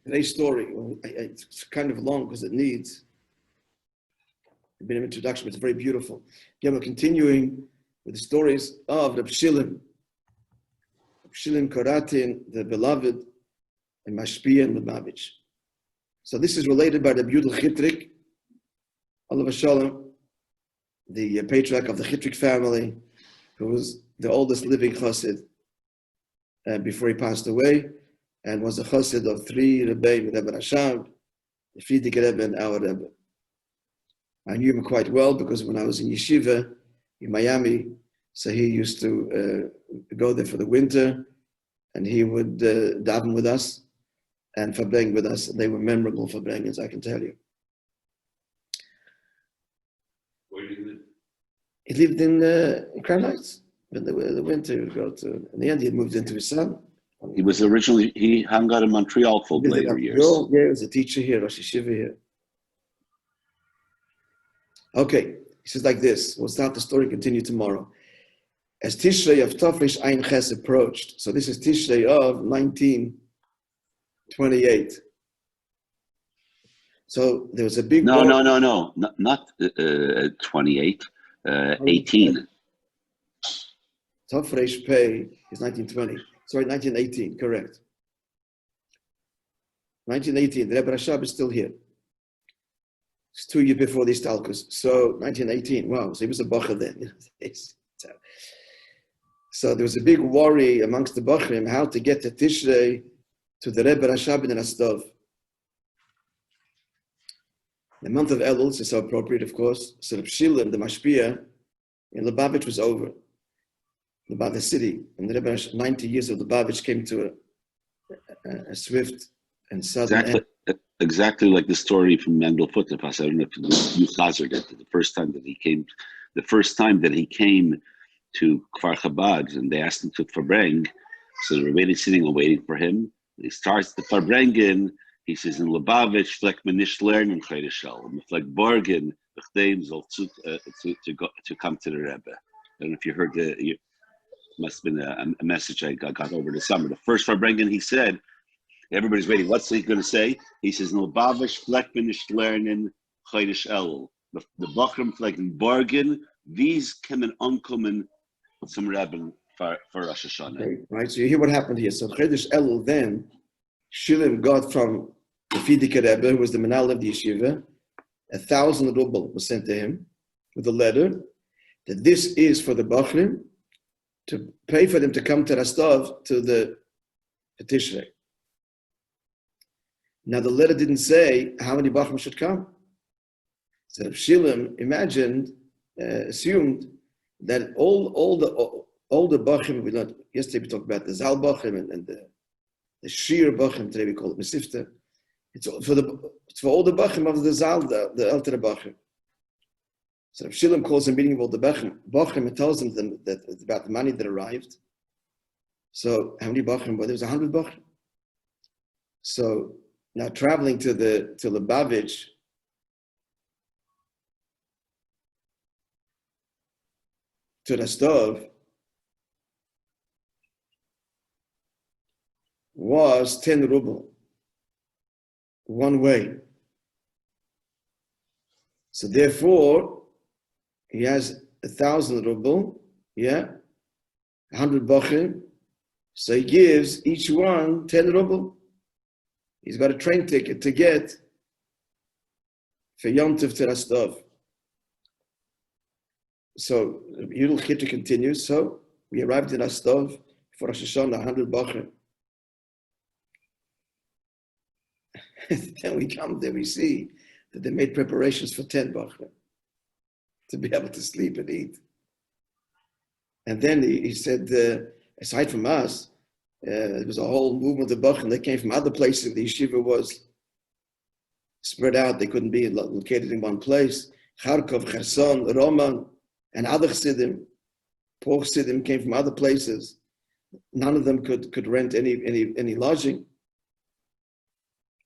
Today's story, it's kind of long because it needs a bit of introduction, but it's very beautiful. Again, we're continuing with the stories of Reb Shilin Koratin, the beloved, and Mashpia and Lubavitch. So this is related by the Yudel Chitrik, Olav Shalom, the patriarch of the Chitrik family, who was the oldest living chassid before he passed away, and was a chassid of three Rabbi, Rebbe Rashab, the Frierdiker Rebbe, and our Rebbe. I knew him quite well because when I was in yeshiva in Miami, so he used to go there for the winter, and he would daven with us and farbrengen with us. They were memorable farbrengens, I can tell you. Where did he live? He lived in Crown Heights. But the winter he would go to. In the end, he had moved into his son. He hung out in Montreal for later years. Yeah, he was a teacher here, Rosh Yeshiva here. Okay, he says like this. We'll start the story and continue tomorrow. As Tishrei of Tafresh Ein Ches approached, so this is Tishrei of 1928. So there was a big... No, not 28, 18. Tafresh Pei is 1920. Sorry, 1918, correct. 1918, the Rebbe Rashab is still here. It's 2 years before these talkus. So 1918, wow, so he was a bacher then. So there was a big worry amongst the bachrim how to get the Tishrei to the Rebbe Rashab in Rostov. The month of Elul is so appropriate, of course. So Reb Shilin, the Mashpia, in Lubavitch was over. About the city, and the Rebbe, 90 years of Lubavitch came to a swift and sudden end. Exactly like the story from Mendel Futterpass. I don't know if you hazarded it. The first time that he came to Kfar Chabad, and they asked him to farbrengen, so they were sitting and waiting for him. He starts the farbrengen. He says in Lubavitch, "Fleck man nicht lernen Chayeshel, fleck borgen bechdem soll to come to the Rebbe." I don't know if you heard the. Must have been a message I got over the summer. The first farbrengen, he said, everybody's waiting. What's he going to say? He says, "No bavish fleckman ist lernen chaydish el." The bachrim flecken bargain. These come and uncommon some Rebbe for Rosh Hashanah. Okay, right. So you hear what happened here. So chaydish el then Shilin got from the Frierdiker Rebbe, who was the menal of the yeshiva, 1,000 ruble was sent to him with a letter that this is for the bachrim, to pay for them to come to Rostov to the Tishrei. Now the letter didn't say how many bachrim should come. So Shilin assumed that all the bachrim, we learned yesterday, we talked about the Zal bachrim and the Shir bachrim, today we call it Mesifta. It's for all the bachrim of the Zal, the Elter bachrim. So if Shilin calls a meeting of all the bachrim and tells them that it's about the money that arrived. So how many bachrim? Well, there was 100 bachrim. So now traveling to Lubavitch, to Rostov, was 10 ruble, one way. So therefore, he has 1,000 ruble, 100 bachrim. So he gives each one 10 ruble. He's got a train ticket to get for Yom Tov to Rostov. So Yudel Chitrik continues. So we arrived in Rostov for Rosh Hashanah, 100 bachrim. Then we come there, we see that they made preparations for 10 bachrim to be able to sleep and eat. And then he said, aside from us, there was a whole movement of bachrim that came from other places. The yeshiva was spread out. They couldn't be located in one place. Kharkov, Kherson, Roman, and other chassidim, poor chassidim came from other places. None of them could rent any lodging.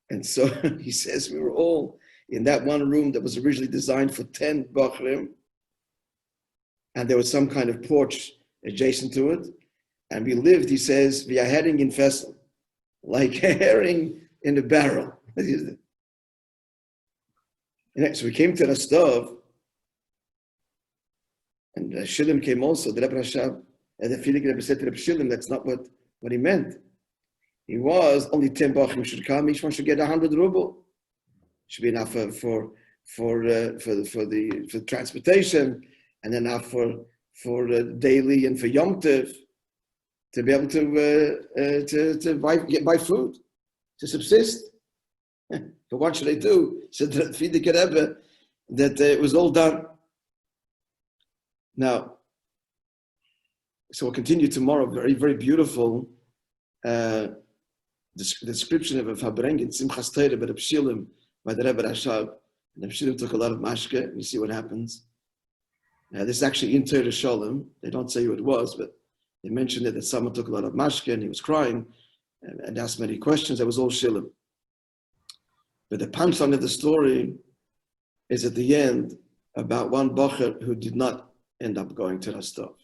And so he says we were all in that one room that was originally designed for 10 bachrim, and there was some kind of porch adjacent to it. And we lived, he says, we are herring in Fessel, like a herring in a barrel. And so we came to Rostov, and Shillim came also. The Rebbe Rashab, and the Filik Rebbe said to Rebbe Shillim, that's not what he meant. He was only 10 bachim should come. Each one should get 100 ruble. Should be enough for the transportation, and enough for daily and for Yom Tov to be able to buy food to subsist. But what should I do? Said the Fidik Rebbe that it was all done. Now, so we'll continue tomorrow. Very, very beautiful description of a Fabrengen, Simchas Torah, but Shillim by the Rebbe Rashab. And the Shillim took a lot of mashke. You see what happens. This is actually in Torah Shalom. They don't say who it was, but they mentioned that someone took a lot of mashke and he was crying and asked many questions. That was all Shillim. But the punchline of the story is at the end about one bacher who did not end up going to Rostov.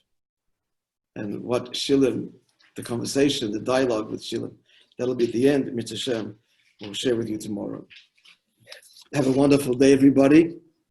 And what Shillim, the conversation, the dialogue with Shillim, that'll be at the end. Mitzvah Shem, we'll share with you tomorrow. Have a wonderful day, everybody.